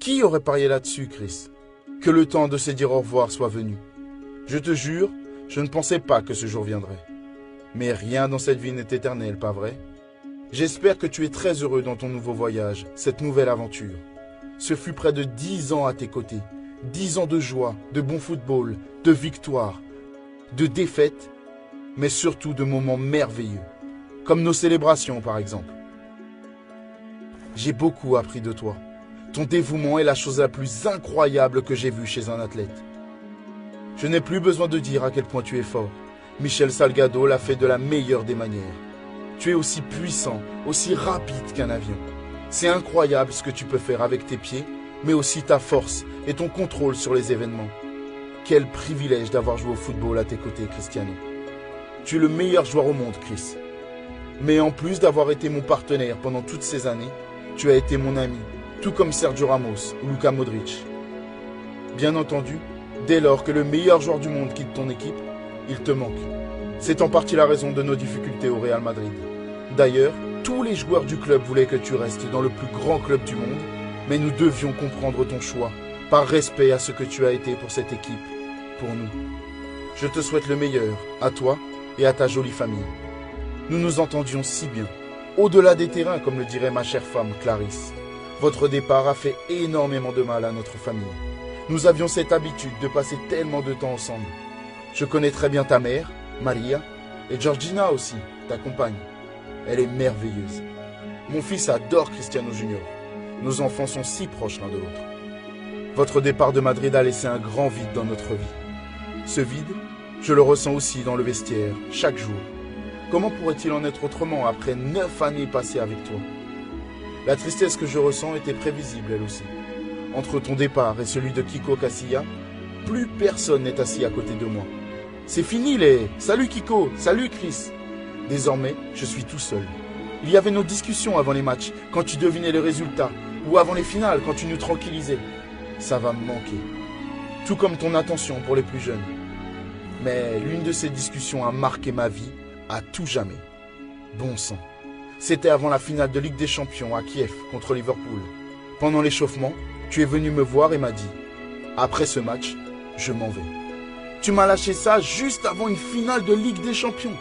Qui aurait parié là-dessus, Chris? Que le temps de se dire au revoir soit venu. Je te jure, je ne pensais pas que ce jour viendrait. Mais rien dans cette vie n'est éternel, pas vrai? J'espère que tu es très heureux dans ton nouveau voyage, cette nouvelle aventure. Ce fut près de 10 ans à tes côtés. 10 ans de joie, de bon football, de victoire, de défaites, mais surtout de moments merveilleux. Comme nos célébrations, par exemple. J'ai beaucoup appris de toi. Ton dévouement est la chose la plus incroyable que j'ai vue chez un athlète. Je n'ai plus besoin de dire à quel point tu es fort. Michel Salgado l'a fait de la meilleure des manières. Tu es aussi puissant, aussi rapide qu'un avion. C'est incroyable ce que tu peux faire avec tes pieds, mais aussi ta force et ton contrôle sur les événements. Quel privilège d'avoir joué au football à tes côtés, Cristiano. Tu es le meilleur joueur au monde, Chris. Mais en plus d'avoir été mon partenaire pendant toutes ces années, tu as été mon ami, tout comme Sergio Ramos ou Luka Modric. Bien entendu, dès lors que le meilleur joueur du monde quitte ton équipe, il te manque. C'est en partie la raison de nos difficultés au Real Madrid. D'ailleurs, tous les joueurs du club voulaient que tu restes dans le plus grand club du monde, mais nous devions comprendre ton choix, par respect à ce que tu as été pour cette équipe, pour nous. Je te souhaite le meilleur, à toi et à ta jolie famille. Nous nous entendions si bien, au-delà des terrains, comme le dirait ma chère femme Clarisse. Votre départ a fait énormément de mal à notre famille. Nous avions cette habitude de passer tellement de temps ensemble. Je connais très bien ta mère, Maria, et Georgina aussi, ta compagne. Elle est merveilleuse. Mon fils adore Cristiano Junior. Nos enfants sont si proches l'un de l'autre. Votre départ de Madrid a laissé un grand vide dans notre vie. Ce vide, je le ressens aussi dans le vestiaire, chaque jour. Comment pourrait-il en être autrement après 9 années passées avec toi? La tristesse que je ressens était prévisible, elle aussi. Entre ton départ et celui de Kiko Casilla, plus personne n'est assis à côté de moi. C'est fini les « Salut Kiko, salut Chris !» Désormais, je suis tout seul. Il y avait nos discussions avant les matchs, quand tu devinais les résultats, ou avant les finales, quand tu nous tranquillisais. Ça va me manquer. Tout comme ton attention pour les plus jeunes. Mais l'une de ces discussions a marqué ma vie à tout jamais. Bon sang. C'était avant la finale de Ligue des Champions à Kiev contre Liverpool. Pendant l'échauffement, tu es venu me voir et m'as dit « Après ce match, je m'en vais ». Tu m'as lâché ça juste avant une finale de Ligue des Champions.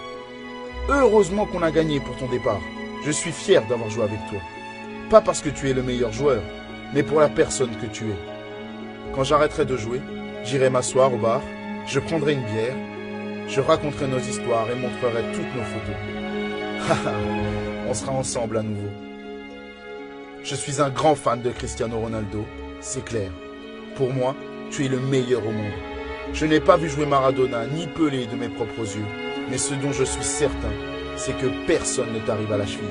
Heureusement qu'on a gagné pour ton départ. Je suis fier d'avoir joué avec toi. Pas parce que tu es le meilleur joueur, mais pour la personne que tu es. Quand j'arrêterai de jouer, j'irai m'asseoir au bar, je prendrai une bière, je raconterai nos histoires et montrerai toutes nos photos. On sera ensemble à nouveau. Je suis un grand fan de Cristiano Ronaldo, c'est clair. Pour moi, tu es le meilleur au monde. Je n'ai pas vu jouer Maradona ni Pelé de mes propres yeux, mais ce dont je suis certain, c'est que personne ne t'arrive à la cheville.